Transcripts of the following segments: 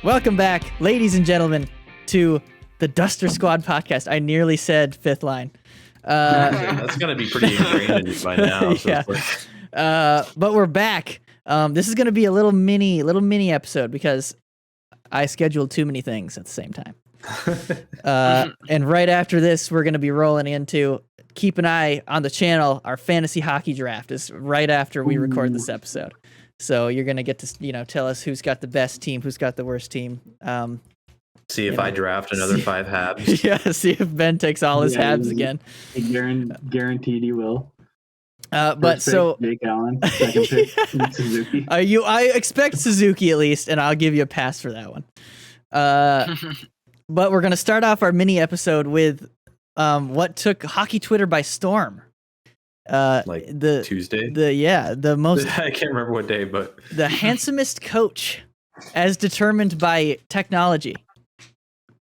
Welcome back, ladies and gentlemen, to the Duster Squad podcast. I nearly said fifth line. That's gonna be pretty ingrained in you by now. So yeah. But we're back. This is gonna be a little mini episode because I scheduled too many things at the same time. And right after this, we're gonna be rolling into keep an eye on the channel. Our fantasy hockey draft is right after we record this episode. So you're gonna get to tell us who's got the best team, who's got the worst team. See if I draft another 5 Habs. Yeah, see if Ben takes all his Habs again. Guaranteed he will. But so Jake Allen, second pick Suzuki. I expect Suzuki at least, and I'll give you a pass for that one. But we're gonna start off our mini episode with what took hockey Twitter by storm. The Tuesday. The most. I can't remember what day, but the handsomest coach, as determined by technology.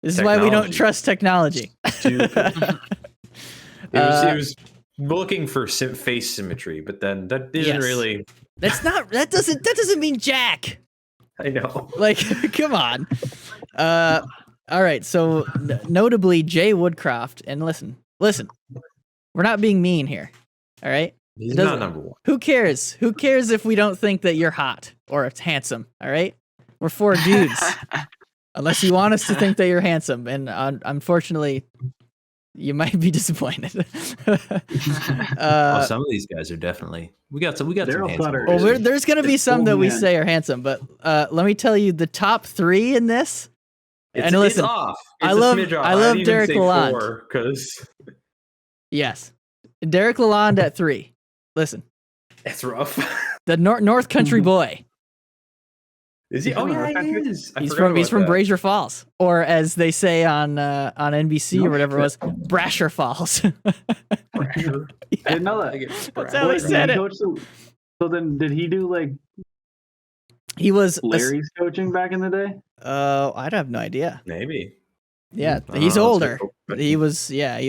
This is why we don't trust technology. It was looking for face symmetry, but then that isn't really. That's not. That doesn't mean jack. I know. Like, come on. All right. So, notably, Jay Woodcroft, and listen. We're not being mean here. All right. He's not number one. Who cares? Who cares if we don't think that you're hot or handsome? All right. We're 4 dudes. Unless you want us to think that you're handsome, and unfortunately, you might be disappointed. Some of these guys are definitely. We got some handsome. Well, there's gonna be some that we say are handsome, but let me tell you, the top 3 in this. And listen, it's off. I love Derek Lalonde. Yes, Derek Lalonde at 3. Listen, it's rough. The North Country boy. Is he? Oh yeah, he is. He's from Brazier Falls, or as they say on NBC or whatever it was, Brasher Falls. Brasher. I didn't know that. That's how they said it. So then, did he do like? He was Larry's coaching back in the day. I'd have no idea. Maybe. Yeah, he's older. He was. I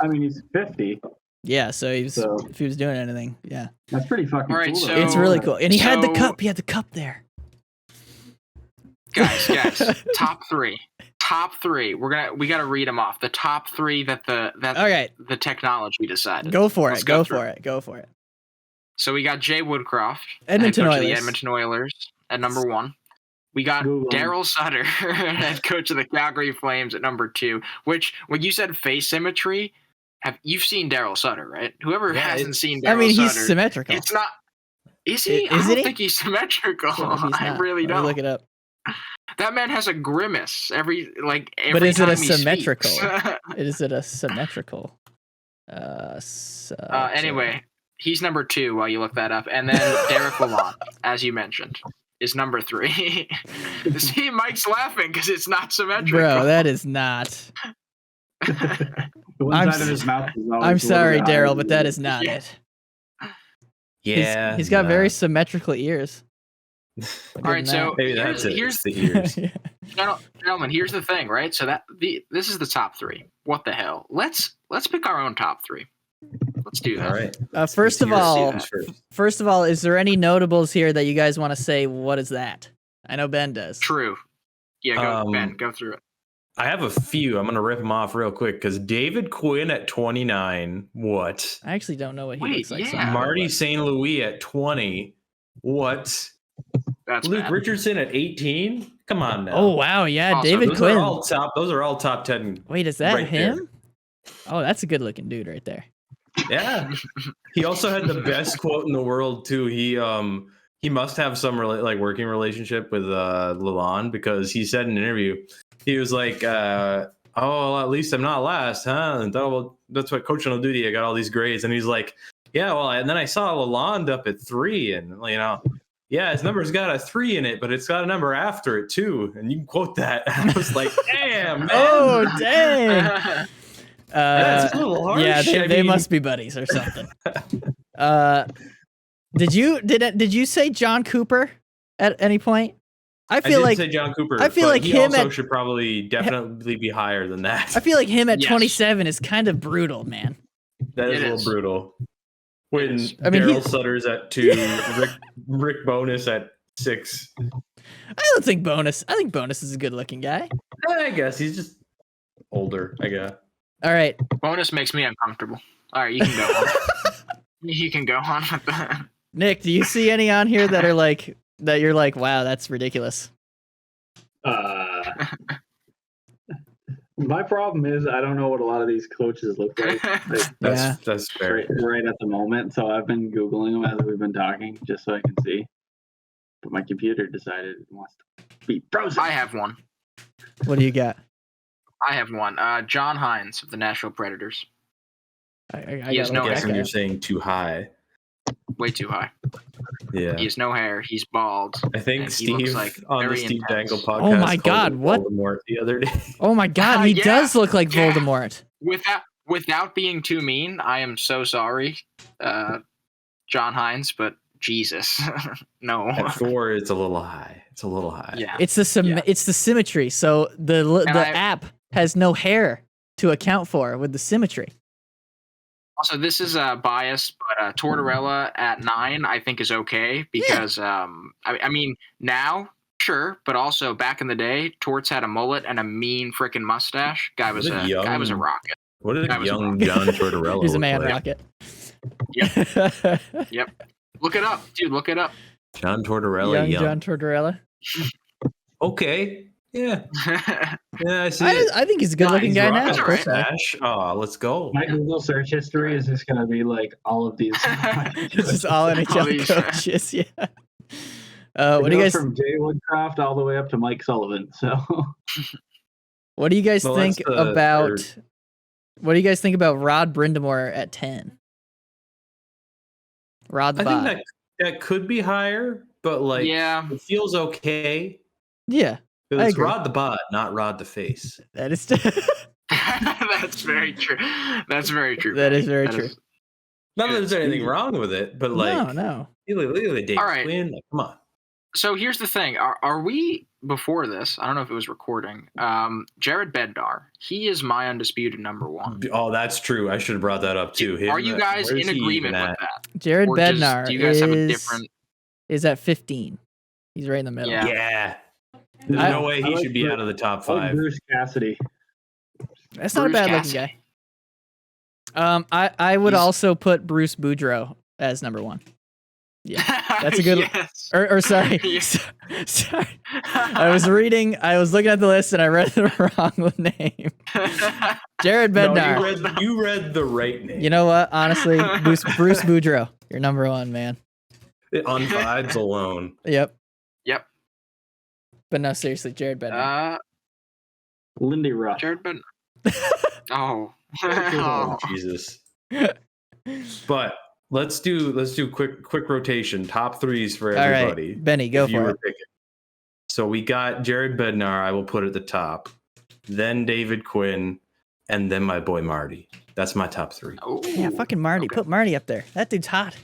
mean, he's 50. Yeah, so he was. If he was doing anything, yeah. That's pretty fucking cool. So, it's really cool, and he had the cup. He had the cup there. Guys, top 3. We gotta read them off. The top 3 that the technology decided. Go for it. Go for it. So we got Jay Woodcroft, Edmonton head coach Oilers. of the Edmonton Oilers, at number 1. We got Daryl Sutter, head coach of the Calgary Flames, at number 2. Which, when you said face symmetry, you've seen Daryl Sutter, right? Whoever hasn't seen Daryl Sutter, he's symmetrical. It's not. Is he? I don't think he's symmetrical. I really don't. Look it up. That man has a grimace every But is it time a he symmetrical? speaks. Is it a symmetrical? Anyway, he's number 2 while you look that up. And then Derek Lalonde, as you mentioned, is number 3. See, Mike's laughing because it's not symmetrical. Bro, that is not. One side of his mouth is always I'm sorry, Daryl, but that is not it. Yeah. He's got very symmetrical ears. All right, so maybe that's it. Here's the ears. Gentlemen, here's the thing, right? So this is the top 3. What the hell? Let's pick our own top 3. Let's do that. All right. First of all, is there any notables here that you guys want to say? What is that? I know Ben does. True. Yeah, Ben, go through it. I have a few. I'm going to rip them off real quick because David Quinn at 29. What? I actually don't know what he looks like. Yeah. Marty St. Louis at 20. What? That's Luke bad. Richardson at 18. Come on now. Oh wow, yeah, David those Quinn. Those are all top 10. Wait, is that right him? there. Oh, that's a good-looking dude right there. Yeah. He also had the best quote in the world too. He must have some working relationship with Lalonde because he said in an interview, he was like, "Oh, well, at least I'm not last, huh?" And that's what coaching will do to you. I got all these grades, and he's like, "Yeah, well," and then I saw Lalonde up at 3, and yeah, his number's got a 3 in it, but it's got a number after it too, and you can quote that. And I was like, "Damn, man. Oh, dang." That's a little harsh. Yeah, they must be buddies or something. Did you say John Cooper at any point? I did say John Cooper. I feel like he him also should probably definitely be higher than that. I feel like him at 27 is kind of brutal, man. That is a little brutal. When I mean, Daryl Sutter's at 2, Rick Bonus at 6. I don't think Bonus. I think Bonus is a good-looking guy. I guess he's just older. I guess. All right. Bonus makes me uncomfortable. All right, you can go on. You can go on with that. Nick, do you see any on here that are like that? You're like, wow, that's ridiculous. My problem is I don't know what a lot of these coaches look like. That's fair. Right at the moment. So I've been Googling them as we've been talking just so I can see. But my computer decided it wants to be frozen. I have one. What do you got? I have one. John Hines of the Nashville Predators. I He has gotta no look Guessing that you're guy up. saying too high. Way too high. Yeah. He has no hair. He's bald. I think and he looks Steve like on the very Steve intense. Dangle podcast. Oh my called God, him what? Voldemort the other day. Oh my God, he Yeah, does look like yeah. Voldemort. Without being too mean, I am so sorry, John Hines, but Jesus, no. At 4, it's a little high. It's a little high. Yeah. It's the symmetry. So the app has no hair to account for with the symmetry. Also, this is biased, but Tortorella at 9, I think, is okay because, I mean, now, sure, but also back in the day, Torts had a mullet and a mean freaking mustache. Guy was a rocket. What did Guy was a young rocket. John Tortorella He's a look man like? rocket. Yep. Look it up, dude. Look it up. John Tortorella, young. John Tortorella. Okay. Yeah. Yeah, I see it. I think he's a good-looking guy now. Rocking a Personally. mustache. Oh, let's go. My Google search history is just going to be like all of these. It's just all All NHL these- coaches. Yeah. It What do you goes guys? from Jay Woodcroft all the way up to Mike Sullivan. So What do you guys Well, think that's the about? third. What do you guys think about Rod Brindamore at 10? Rod the I think Bod. that could be higher, but like Yeah. it feels okay. Yeah, I It's agree. Rod the Bod, not Rod the Face. that is. That's very true. That's very true. That is very That true. is- Not that there's anything wrong with it, but like no. look at the Dave All right. Quinn. Like, come on. So here's the thing: are we before this? I don't know if it was recording. Jared Bednar, he is my undisputed number 1. Oh, that's true. I should have brought that up too. Are you guys Where's in he agreement even with at? that? Jared Or Bednar do you guys have a different? is at 15. He's right in the middle. Yeah. Yeah. There's I- no way he I like should be Bruce- out of the top I like 5. Bruce Cassidy. That's not a Bruce bad Cassidy. looking guy. I would He's- also put Bruce Boudreau as number 1. Yeah, that's a good. Yes. Or sorry, Yeah. sorry. I was looking at the list and I read the wrong name. Jared No, Bednar. you read the right name. You know what? Honestly, Bruce Boudreau, you're number 1, man. On vibes alone. Yep. Yep. But no, seriously, Jared Bednar. Lindy Ruff. Jared Bednar. Oh. Oh, Jesus. But let's do quick rotation. Top 3s for All everybody. right, Benny, go if you for were it. picking. So we got Jared Bednar. I will put at the top. Then David Quinn, and then my boy Marty. That's my top 3. Oh. Yeah, fucking Marty. Okay. Put Marty up there. That dude's hot.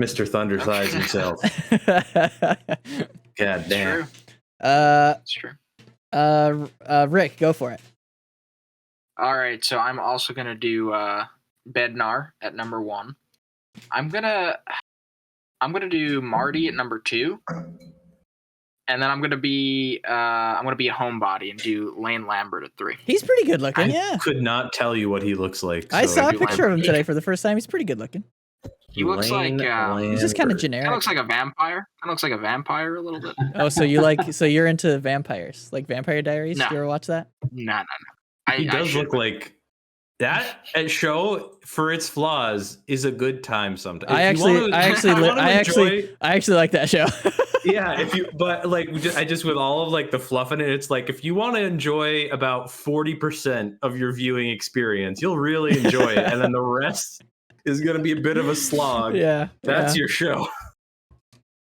Mr. Thunder Thighs himself. God damn. True. uh, That's true. Rick, go for it. All right, so I'm also gonna do Bednar at number 1. I'm gonna do Marty at number 2, and then I'm gonna be a homebody and do Lane Lambert at 3. He's pretty good looking. I Yeah, could not tell you what he looks like. I so saw a if you picture of him want- today for the first time. He's pretty good looking. He looks Lane like He's just kind of Lambert. generic. kind of looks like a vampire. Kind of looks like a vampire a little bit. Oh, so you're into vampires, like Vampire Diaries? No. You ever watch that? No. He does should- look like that at show for its flaws is a good time sometimes. I If you wanna- actually I wanna enjoy- like that show. yeah, but like I just with all of like the fluff in it, it's like if you want to enjoy about 40% of your viewing experience, you'll really enjoy it, and then the rest is going to be a bit of a slog. Yeah, That's yeah. your show.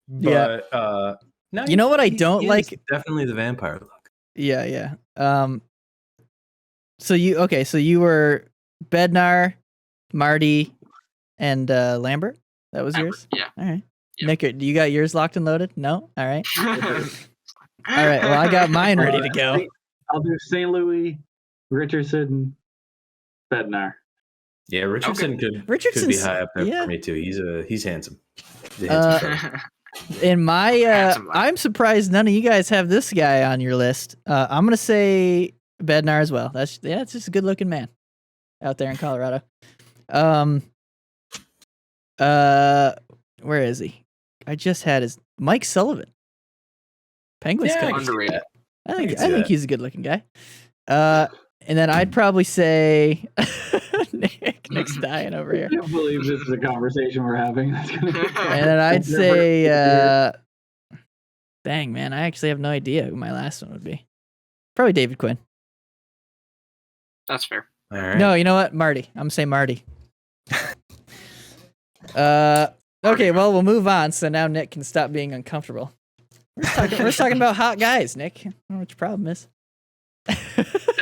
Yeah. But no, You know what I he don't is like? Definitely the vampire look. Yeah. So you were Bednar, Marty, and Lambert. That was Lambert, yours. yeah. All right. Yep. Nick, do you got yours locked and loaded? No. All right. All right. Well, I got mine ready to go. I'll do St. Louis, Richardson, Bednar. Yeah, Richardson could be Richardson's- high up there yeah. for me too. He's handsome. He's a handsome fella. In my, Handsome lad. I'm surprised none of you guys have this guy on your list. I'm gonna say Bednar as well. It's just a good looking man out there in Colorado. Where is he? I just had his Mike Sullivan, Penguins Yeah, I coach. can see Underrated. that. I can think see that. he's a good looking guy. And then I'd probably say Nick's dying over here. I can't believe this is a conversation we're having. That's gonna And then I'd say, dang man, I actually have no idea who my last one would be. Probably David Quinn. That's fair. All right. No, you know what? Marty. I'm gonna say Marty. Okay, well we'll move on so now Nick can stop being uncomfortable. We're just talking about hot guys, Nick. I don't know what your problem is.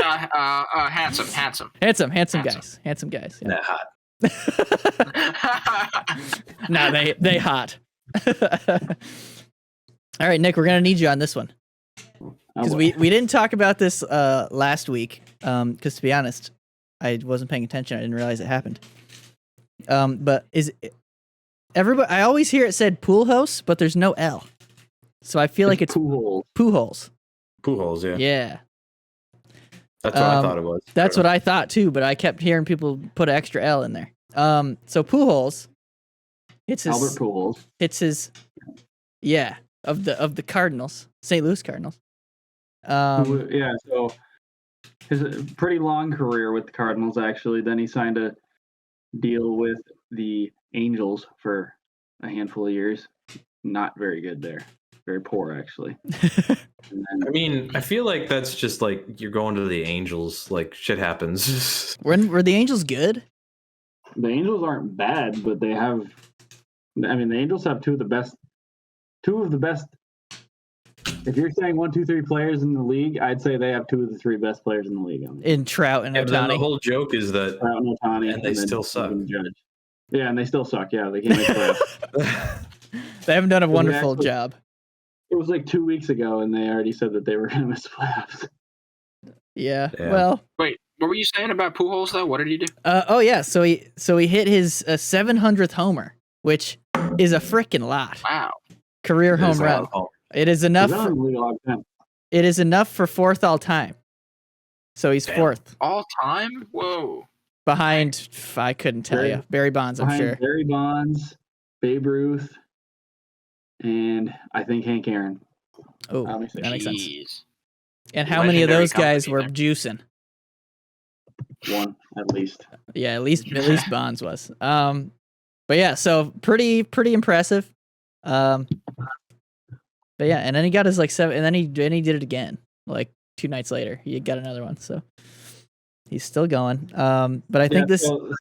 Handsome. Handsome Handsome. guys. Handsome guys. Yeah. That hot. Nah, they hot. All right, Nick, we're gonna need you on this one because we didn't talk about this last week. Because to be honest, I wasn't paying attention. I didn't realize it happened. But is everybody? I always hear it said Pujols, but there's no L. So I feel like it's Pujols. Pujols. Pujols, yeah. Yeah, That's what I thought it was. that's what I thought too. But I kept hearing people put an extra L in there. So Pujols, it's his Albert Pujols. It's his, yeah, of the Cardinals, St. Louis Cardinals. Yeah, so his pretty long career with the Cardinals, actually. Then he signed a deal with the Angels for a handful of years. Not very good there. Very poor, actually. And then, I mean, I feel like that's just like you're going to the Angels. Like shit happens. Were the Angels good? the Angels aren't bad, but they have. I mean, the Angels have two of the best. If you're saying 1, 2, 3 players in the league, I'd say they have 2 of the 3 best players in the league. In Trout and Yeah, but then the Ohtani. whole joke is that Trout and Ohtani, And they then still suck. Judge. Yeah, and they still suck. Yeah, they can't make playoffs. They haven't done a They wonderful actually- job. It was like 2 weeks ago, and they already said that they were going to miss the playoffs. Yeah. Yeah. Well. Wait, what were you saying about Pujols though? What did he do? Oh yeah. So he hit his 700th homer, which is a freaking lot. Wow. Career It is home a run. lot of home. It is enough. He's been in the league a long time. It is enough for 4th all time. So he's Damn. 4th All time? Whoa. behind. I couldn't tell you. Barry Bonds, I'm Behind sure. Barry Bonds, Babe Ruth, and I think Hank Aaron. Oh, Let me see. that makes sense. Jeez. And how many of Legendary those guys company were there. juicing? One at least. Yeah, at least Bonds was. But yeah, so pretty impressive. But yeah, and then he got his like 7, and then he did it again like 2 nights later. He got another one, so he's still going. But I think this. So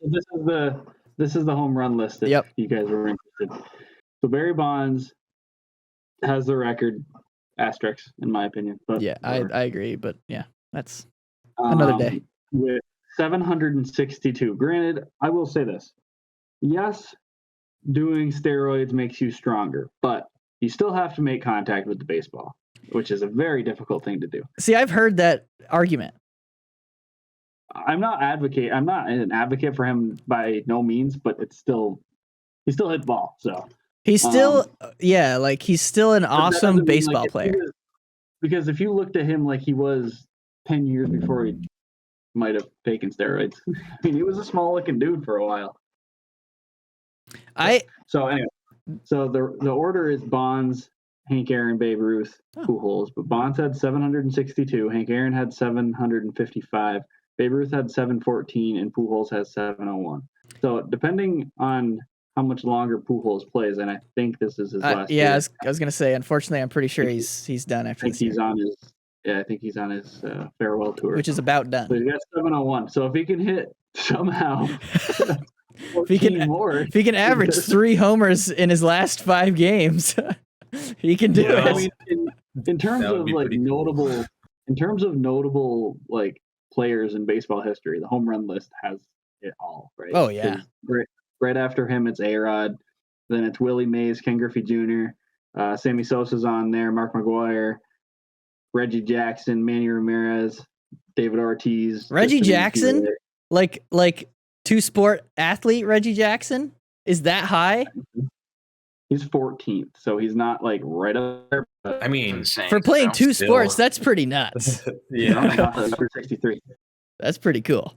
this is the home run list. If Yep. you guys were interested. So Barry Bonds has the record asterisk, in my opinion. But Yeah, I whatever. agree, but yeah, that's another day. With 762. Granted, I will say this. Yes, doing steroids makes you stronger, but you still have to make contact with the baseball, which is a very difficult thing to do. See, I've heard that argument. I'm not an advocate for him by no means, but he still hit the ball. So He's still, he's still an but that awesome doesn't mean, baseball if he player. was- because if you looked at him like he was 10 years before he might have taken steroids, I mean, he was a small looking dude for a while. So anyway, so the order is Bonds, Hank Aaron, Babe Ruth, Pujols, but Bonds had 762, Hank Aaron had 755, Babe Ruth had 714, and Pujols has 701. So depending on how much longer Pujols plays, and I think this is his last Yeah, year. I was gonna say. Unfortunately, I'm pretty sure he's done I after think this year, I think he's on his farewell tour. which is about So done. he's got 701. So if he can hit somehow If he 14 can, more, if he can average 3 homers in his last 5 games, he can do Yeah, it. I mean, in terms That would of be like pretty cool. notable like players in baseball history, the home run list has it all, right? Oh, yeah. 'Cause right after him, it's A-Rod. Then it's Willie Mays, Ken Griffey Jr., Sammy Sosa's on there, Mark McGuire, Reggie Jackson, Manny Ramirez, David Ortiz. Reggie just to name a few, Jackson? right? Like 2-sport athlete Reggie Jackson is that high? He's 14th, so he's not like right up there. But I mean, Insane, For playing still. two sports, that's pretty nuts. yeah. number 63. That's pretty cool.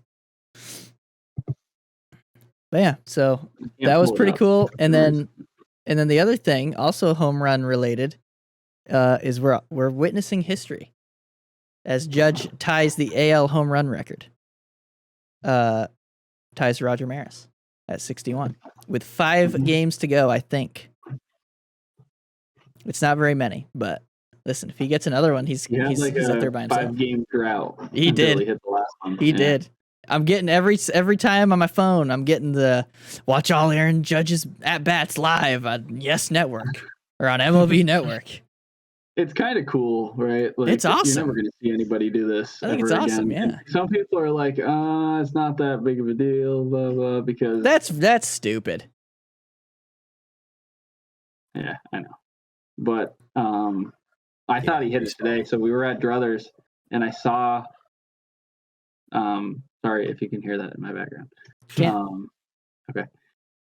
But yeah, so Yeah, that was pull it pretty up. cool. And then the other thing, also home run related, is we're witnessing history as Judge ties the AL home run record. Ties Roger Maris at 61 with 5 games to go. I think it's not very many, but listen, if he gets another one, he's up there by himself. 5-game drought. He until did. He hit the last one. He did. I'm getting every time on my phone, I'm getting the watch all Aaron Judge's at bats live on Yes Network or on MLB Network. It's kind of cool, right? Like, It's awesome. You're never going to see anybody do this. I think ever it's awesome, again. yeah. And some people are like, it's not that big of a deal, blah blah, because That's stupid. yeah, I know. But I thought he hit it today. So we were at Druthers, and I saw. Sorry if you can hear that in my background. Can't. Okay.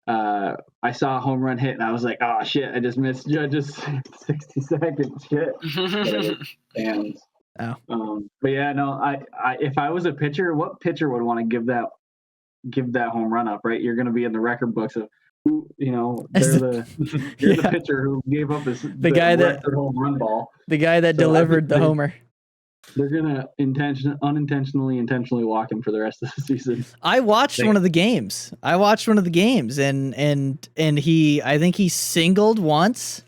I saw a home run hit, and I was like, "Oh shit! I just missed Judge's 60-second shit." Fans. Oh. But yeah, no. I if I was a pitcher, what pitcher would want to give that home run up? Right? You're going to be in the record books of who, they're the pitcher who gave up the guy that home run ball. The guy that delivered the homer. They're gonna unintentionally walk him for the rest of the season. I watched one of the games. And I think he singled once,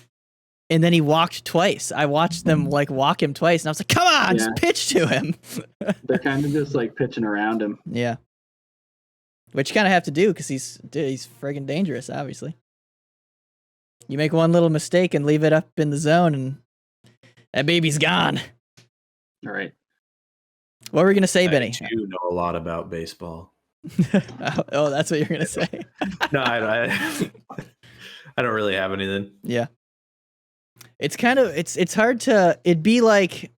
and then he walked twice. I watched them walk him twice, and I was like, "Come on, just pitch to him." They're kind of just pitching around him. Yeah, which you kind of have to do because he's friggin' dangerous. Obviously, you make one little mistake and leave it up in the zone, and that baby's gone. All right. What were we gonna say, Benny? You know a lot about baseball. Oh, that's what you're gonna say. No, I don't really have anything. Yeah. It's kind of it's hard to. It'd be like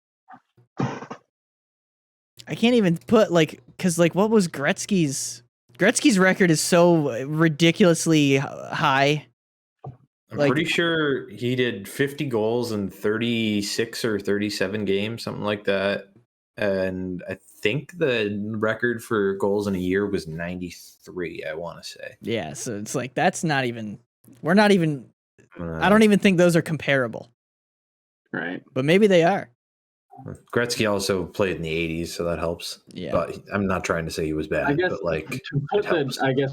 I can't even put because what was Gretzky's record is so ridiculously high. I'm pretty sure he did 50 goals in 36 or 37 games, something like that. And I think the record for goals in a year was 93, I want to say. Yeah, so it's that's not even... We're not even... I don't even think those are comparable. Right. But maybe they are. Gretzky also played in the 80s, so that helps. Yeah. But I'm not trying to say he was bad, I guess, but to put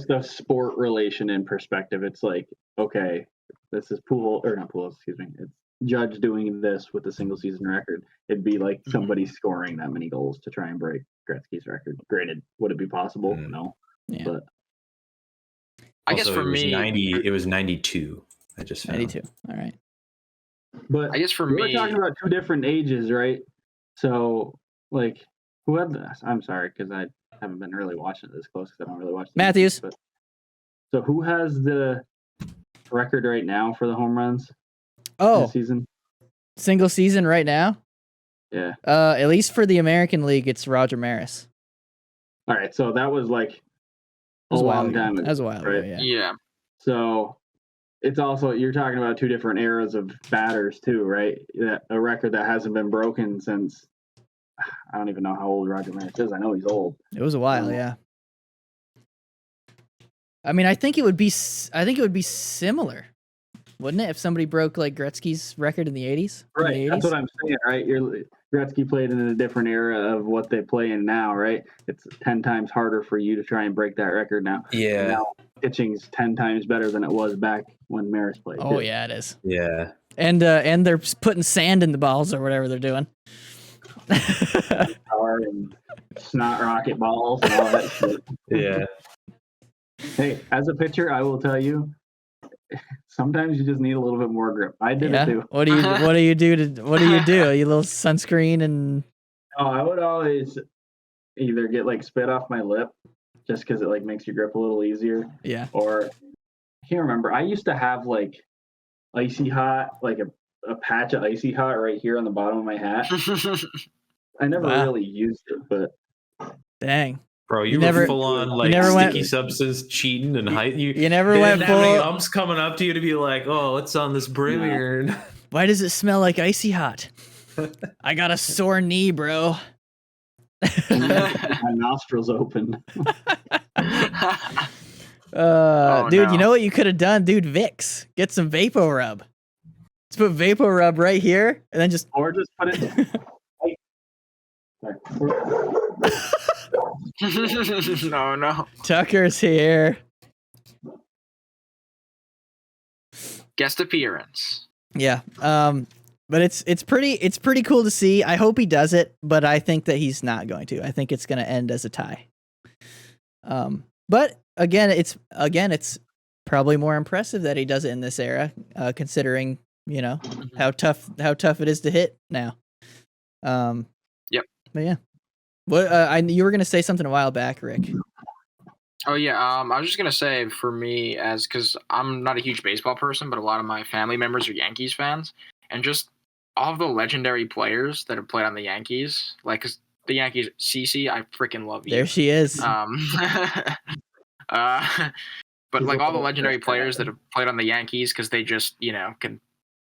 the sport relation in perspective, it's okay, this is it's Judge doing this with a single season record. It'd be like somebody scoring that many goals to try and break Gretzky's record. Granted, would it be possible? No. Yeah. But I guess for me, it was 92. I just found. 92. All right. But I guess for me, we're talking about 2 different ages, right? So, who had this? I'm sorry, because I haven't been really watching it this close because I don't really watch the Matthews. But, so who has the record right now for the home runs? Oh, season? Single season right now? Yeah. At least for the American League, it's Roger Maris. All right, so that was a long time ago. That was a while ago, yeah. Yeah. So it's also, you're talking about 2 different eras of batters too, right? A record that hasn't been broken since, I don't even know how old Roger Maris is. I know he's old. It was a while, yeah. I mean, I think it would be similar, wouldn't it, if somebody broke Gretzky's record in the 80s? Right, that's what I'm saying, right? Gretzky played in a different era of what they play in now, right? It's 10 times harder for you to try and break that record now. Yeah. And now pitching's 10 times better than it was back when Maris played. Oh, yeah, it is. Yeah. And they're putting sand in the balls or whatever they're doing. Power and snot rocket balls and all that shit. Yeah. Hey, as a pitcher, I will tell you, sometimes you just need a little bit more grip. I did it too. What do you do? You little sunscreen and... Oh, I would always either get spit off my lip just because it makes your grip a little easier. Yeah. Or I can't remember. I used to have icy hot, a patch of icy hot right here on the bottom of my hat. I never really used it, but dang. Bro, you never- were full on like never sticky went- substance cheating and height. You never they went didn't have any full. umps coming up to you to be like, oh, what's on this brim No. here? Why does it smell like icy hot? I got a sore knee, bro. My nostrils open. Dude, no. you know what you could have done, dude? Vicks, get some Vapo Rub. Let's put Vapo Rub right here, and then just Or just put it. no. Tucker's here. Guest appearance. Yeah. But it's pretty cool to see. I hope he does it, but I think that he's not going to. I think it's going to end as a tie. But again, it's probably more impressive that he does it in this era, considering how tough it is to hit now. Yep. But yeah, what you were gonna say something a while back, Rick? Oh yeah, I was just gonna say for me, because I'm not a huge baseball person, but a lot of my family members are Yankees fans, and just all of the legendary players that have played on the Yankees, like 'cause the Yankees, CC, I freaking love you. There she is. But like all the legendary players that have played on the Yankees, because they just can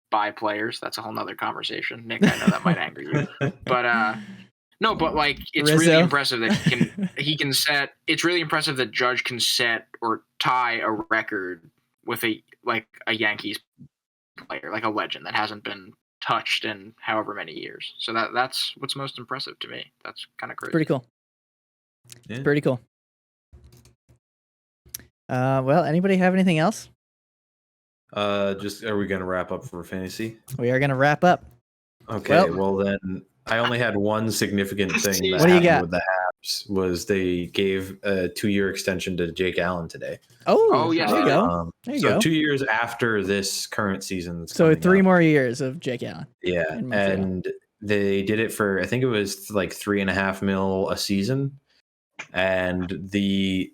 buy players. That's a whole nother conversation, Nick. I know that might anger you, but no, but like it's Rizzo. really impressive that he can set. It's really impressive that Judge can set or tie a record with a Yankees player, like a legend that hasn't been touched in however many years. So that's what's most impressive to me. That's kind of crazy. Pretty cool. Yeah. It's pretty cool. Well, anybody have anything else? Just are we gonna wrap up for fantasy? We are gonna wrap up. Okay, well then I only had one significant thing that What do you happened got? with the Habs was they gave a 2-year extension to Jake Allen today. Oh, yes, there you they go. There you so go. 2 years after this current season. That's So coming 3 up. more years of Jake Allen. Yeah, in Montreal. and they did it for I think it was like $3.5 million a season, and the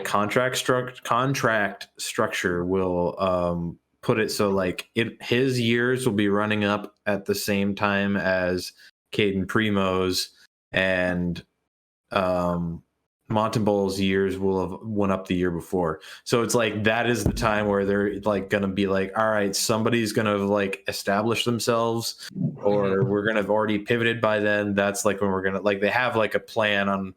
contract structure will put it so like his years will be running up at the same time as Caden Primo's, and Montembeau's years will have went up the year before. So it's like that is the time where they're like gonna be like, all right, somebody's gonna like establish themselves, or we're gonna have already pivoted by then. That's like when we're gonna they have like a plan on.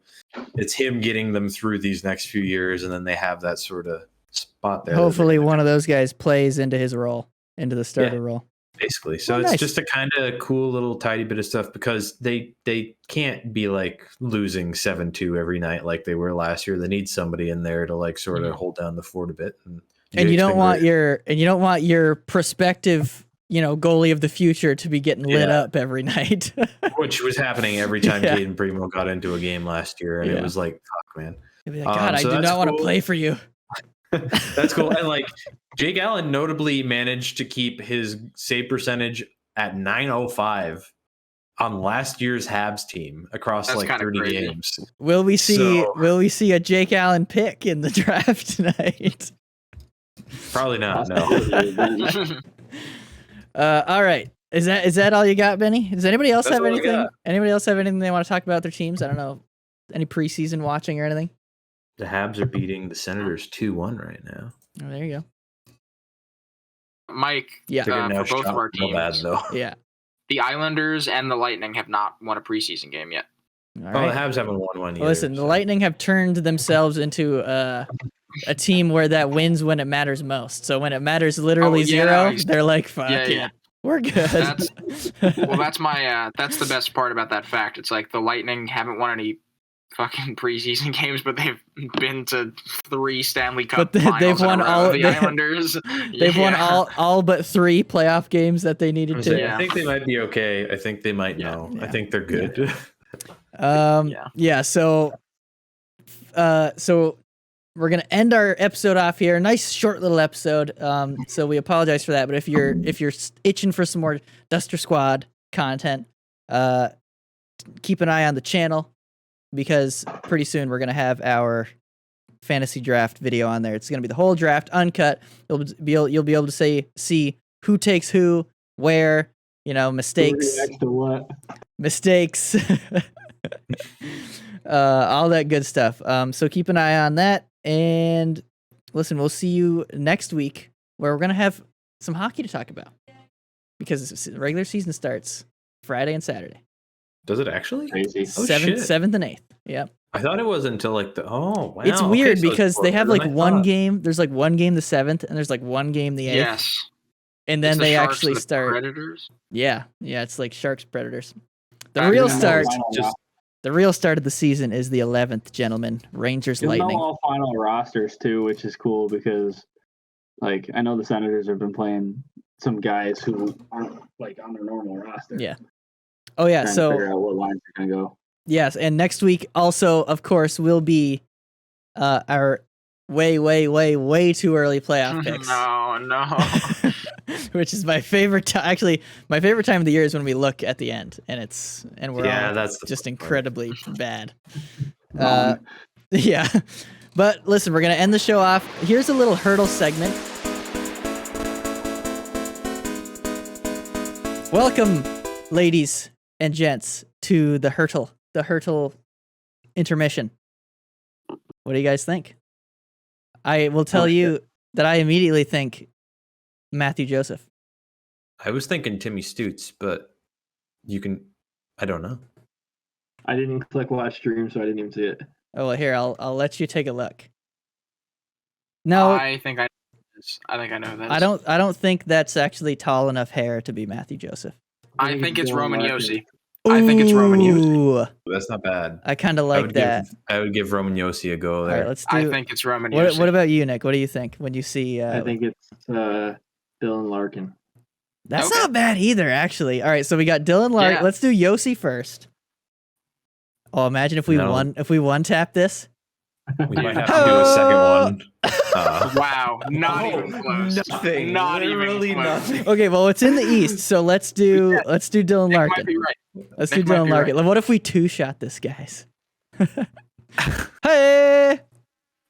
It's him getting them through these next few years, and then they have that sort of spot there. Hopefully, one of those guys plays into his role, into the starter role. Basically, so Oh, it's nice. just a kind of cool little tidy bit of stuff because they can't be like losing 7-2 every night like they were last year. They need somebody in there to like sort of hold down the fort a bit. And you don't want your prospective, goalie of the future to be getting lit up every night. which was happening every time Yeah. Caden Primo got into a game last year, and it was like, fuck, man. You'd be like, God, So I do that's not want to cool. play for you. That's cool. And like Jake Allen notably managed to keep his save percentage at .905 on last year's Habs team across That's like kinda 30 crazy. games. Will we see a Jake Allen pick in the draft tonight? Probably not. No. All right. Is that all you got, Benny? Does anybody else That's have all I anything? got. Anybody else have anything they want to talk about their teams? I don't know. Any preseason watching or anything? The Habs are beating the Senators 2-1 right now. Oh, there you go. Mike, Yeah. They're getting for both of our outshot real bad teams, though. Yeah. the Islanders and the Lightning have not won a preseason game yet. All Oh, right. the Habs haven't won one yet. Listen, the Lightning have turned themselves into a team where that wins when it matters most. So when it matters literally zero, they're like, fuck it. We're good. That's my that's the best part about that fact. It's like the Lightning haven't won any fucking preseason games, but they've been to 3 Stanley Cup But finals. they've won all. The Islanders. They've won all but 3 playoff games that they needed to. I think they might be okay. I think they might know. Yeah. I think they're good. Yeah. So we're gonna end our episode off here. Nice short little episode. So we apologize for that. But if you're itching for some more Duster Squad content, keep an eye on the channel, because pretty soon we're gonna have our fantasy draft video on there. It's gonna be the whole draft uncut. You'll be able to see who takes who, where, mistakes. Who reacts to what? Mistakes. all that good stuff. So keep an eye on that. And listen, we'll see you next week where we're going to have some hockey to talk about because the regular season starts Friday and Saturday. Does it actually? Crazy. Oh, 7th and 8th. Yep. I thought it was until like wow. It's weird Okay, so because they have closer like than I one thought. game. There's like one game the 7th and there's like one game the 8th. Yes. And then It's the they Sharks actually and the start. Predators. Yeah. It's like Sharks Predators. The Back real in the start. Just The real start of the season is the 11th, gentlemen. Rangers You'll know Lightning. all final rosters too, which is cool because, like, I know the Senators have been playing some guys who aren't like on their normal roster. Yeah. Oh yeah. Trying to figure So out what lines are gonna go. yes, and next week also, of course, will be our way too early playoff picks. No. Which is my favorite time. Actually, my favorite time of the year is when we look at the end and we're all that's the just fun part. incredibly bad. Wrong. Yeah. But listen, we're gonna end the show off. Here's a little Hertl segment. Welcome, ladies and gents, to the Hertl intermission. What do you guys think? I will tell you that I immediately think Matthew Joseph. I was thinking Timmy Stutz, but I don't know. I didn't click watch stream, so I didn't even see it. Oh, well, here I'll let you take a look. No, I think I know that. I don't think that's actually tall enough hair to be Matthew Joseph. I think it's Dylan Roman Larkin. Josi. I think it's Roman Josi. Ooh, That's not bad. I kind of like that. I would give Roman Josi a go All there. right, let's do. I think it's Roman Josi. What about you, Nick? What do you think when you see? I think it's Dylan Larkin. That's Okay. not bad either, actually. All right, so we got Dylan Larkin. Yeah. Let's do Yossi first. Oh, imagine if we No. one tap this. We might have to do a second one. Wow, not even close. Nothing. Not Literally even close. nothing. Okay, well it's in the East, so let's do Dylan Nick might Larkin. be right. Let's Nick do might Dylan be Larkin. What if we two-shot this, guys? Hey,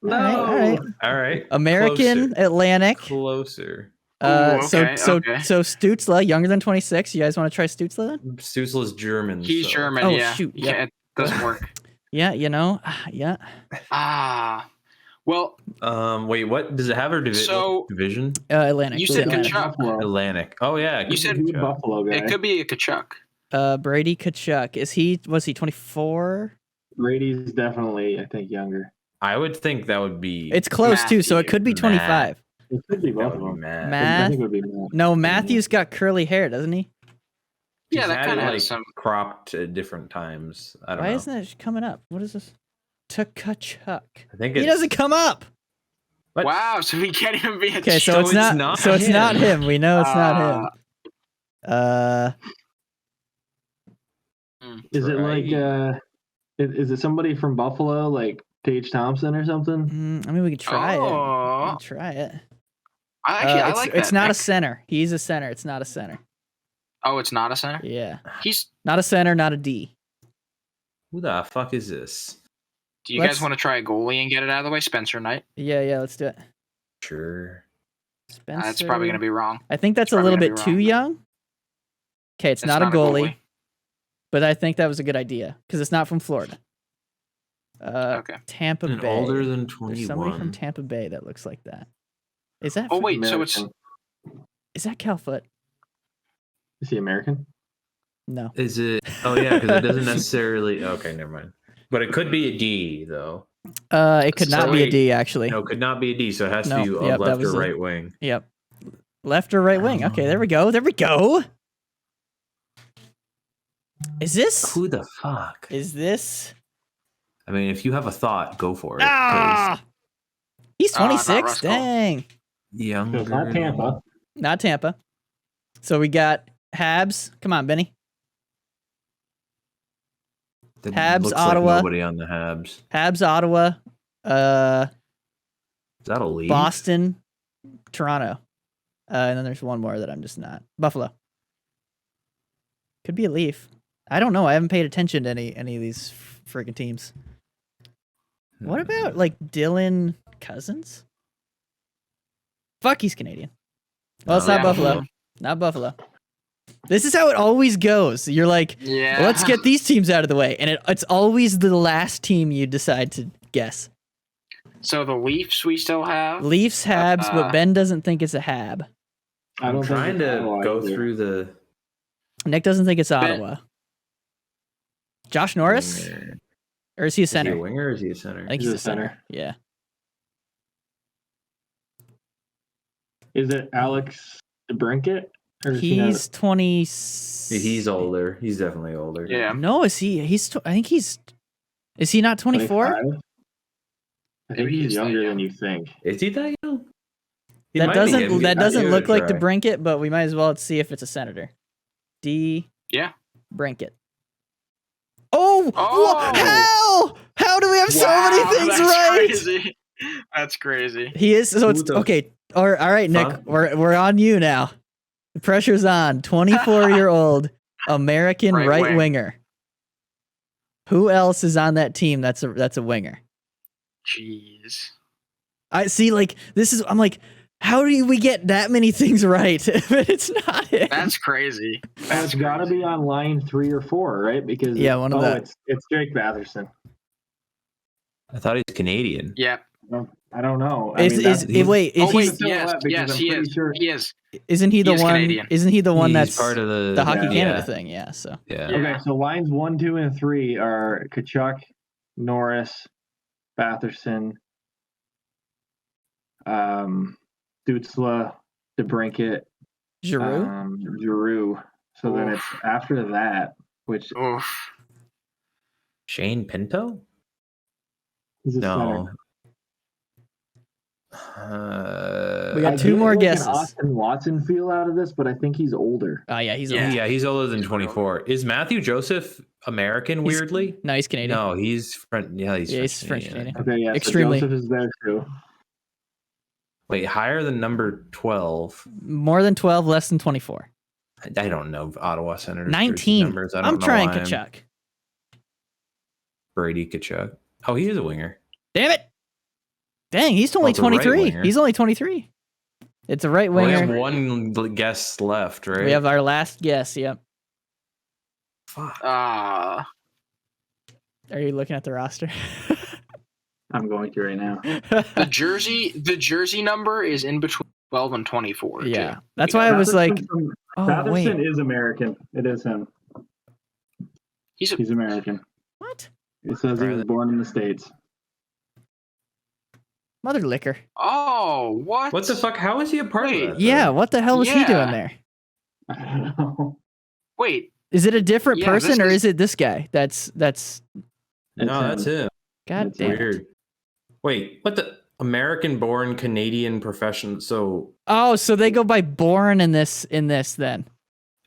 all right. All right. American, Atlantic. Closer. Ooh, okay, So okay. Stutzla, younger than 26. You guys want to try Stutzla then? Stutzla's German. He's so. German, Oh, yeah. shoot, Yeah, yeah. it doesn't work. Yeah, yeah. Well, Wait, what does it have a So- division? Atlantic. You said Atlantic. Kachuk. Buffalo. Atlantic. Oh yeah. You said He's a Buffalo guy. it could be a Kachuk. Brady Kachuk. Was he 24? Brady's definitely, I think, younger. I would think that would be. It's close too, so it could be Matt. 25. It could be that would Buffalo. be Matt. I Matt? think it would be Matt. No, Matthew's got curly hair, doesn't he? Yeah, He's that had kind it, of like has some. cropped at different times. I don't Why know. isn't it coming up? What is this? Kachuk. I think He it's, doesn't come up. What? Wow, so he can't even be a Okay, so So it's it's not. not So it's not him. him. We know it's not him. Is it like Right. is it somebody from Buffalo, like Tage Thompson or something? I mean, we could try it. We Oh. can try it. I it's, like that. it's not a Nick. center. He's a center. It's not a center. Oh, it's not a center. Yeah, He's. not a center, not a D. Who the fuck is this? Do you Let's- guys want to try a goalie and get it out of the way, Spencer Knight? Yeah, let's do it. Sure. Spencer. That's probably going to be wrong. I think that's a probably little gonna bit be too wrong. young. Okay, it's not a goalie, goalie. but I think that was a good idea because it's not from Florida. Okay. Tampa And Bay. older than There's somebody from 21. Tampa Bay that looks like that. Is that? Oh wait, so it's American. Is that Cal Foot? Is he American? No. Is it? Oh yeah, because it doesn't necessarily. Okay, never mind. But it could be a D though. It could not So be a wait, D actually. No, it could not be a D. So it has No, to be yep, that left was or a- right wing. Yep. Left or right wing. Okay, there we go. There we go. Is this? Who the fuck? Is this? I mean, if you have a thought, go for it. 'cause Ah! He's not 26. Rusko. Dang. Younger. No, it's not Tampa. Not Tampa. So we got Habs. Come on, Benny. That Habs, looks Ottawa. Like nobody on the Habs. Habs, Ottawa, Is that a lead? Boston, Toronto. And then there's one more that I'm just not. Buffalo. Could be a Leaf. I don't know. I haven't paid attention to any of these freaking teams. What about like Dylan Cousins? Fuck, he's Canadian. Well, it's not Oh. Buffalo. Not Buffalo. This is how it always goes. You're like, Yeah. let's get these teams out of the way. And it's always the last team you decide to guess. So the Leafs we still have. Leafs, Habs, but Ben doesn't think it's a Hab. I'm trying to go through the... Nick doesn't think it's Ottawa. Josh Norris? Winger. Or is he a center? Is he a winger or is he a center? I think he's a center. Yeah. Is it Alex DeBrincat? Or is He's 20. He's older. He's definitely older. Yeah. No, is he? I think he's. Is he not 24? 25? I think he's younger than you think. Is he that young? He That might be. doesn't Give it a look like try. DeBrincat, but we might as well see if it's a senator. Yeah. Brinkett. Oh! Oh! How do we have so many things that's right? Crazy. That's crazy. He is. So it's Who the okay. All right, Nick. fuck? We're on you now. The pressure's on. 24-year-old American Right right wing. winger. Who else is on that team? That's a winger. Jeez. I see. Like this is. I'm like, how do we get that many things right? But it's not him. That's crazy. It's got to be on line 3 or 4, right? Because Yeah, one of the- It's Jake Batherson. I thought he was Canadian. Yep. I don't know. Wait, is still he? that because Yes, I'm he pretty is. sure- He is. Isn't he the He is one? Canadian. Isn't he the one He's that's part of the Hockey yeah. Canada thing? Yeah. So Yeah. Yeah. Okay, so lines 1, 2, and 3 are Kachuk, Norris, Batherson, Dutzla, DeBrincat, Giroux. Giroux. So then Oof. it's after that, which Oof. Shane Pinto? is a No. center. We got I two get more like an guesses. Austin Watson feel out of this, but I think he's older. Oh yeah, he's Yeah. old. Yeah, he's older than 24. Is Matthew Joseph American? He's- Weirdly, No, he's Canadian. no, he's French. Yeah, he's French Canadian. Okay, yeah, Extremely. so Joseph is there too. Wait, higher than number 12. More than 12, less than 24. I don't know Ottawa Senators. 19. Numbers. I don't I'm know trying why I'm- Kachuk. Brady Kachuk. Oh, he is a winger. Damn it! Dang, he's only it's a right 23. winger. He's only 23. It's a right We winger. have one guess left, right? We have our last guess. Yep. Fuck. Are you looking at the roster? I'm going to right now. The jersey number is in between 12 and 24. too. Yeah, that's why I was like, oh Batherson wait, is American. It is him. He's a, He's American. what? It says he was born in the States. Mother liquor. oh, what? What the fuck? How is he a part Wait, of that? Yeah, though? what the hell was he doing Yeah. there? I don't know. Wait, Is it a different Yeah, person this or is- is it this guy? That's No, that's him. God It's damn. it. Weird. Wait, what the American-born Canadian profession? So Oh, so they go by born in this then.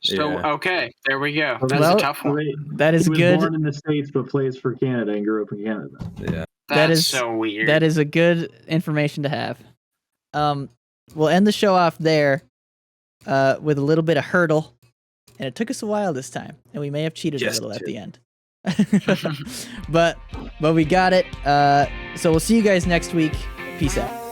so Yeah. okay, there we go. That's Well, a tough one. That is he was good. born in the States but plays for Canada and grew up in Canada. yeah. that That's is- so weird. That is a good information to have. We'll end the show off there with a little bit of Hertl. And it took us a while this time. And we may have cheated Just a little at two. the end. but we got it. So we'll see you guys next week. Peace out.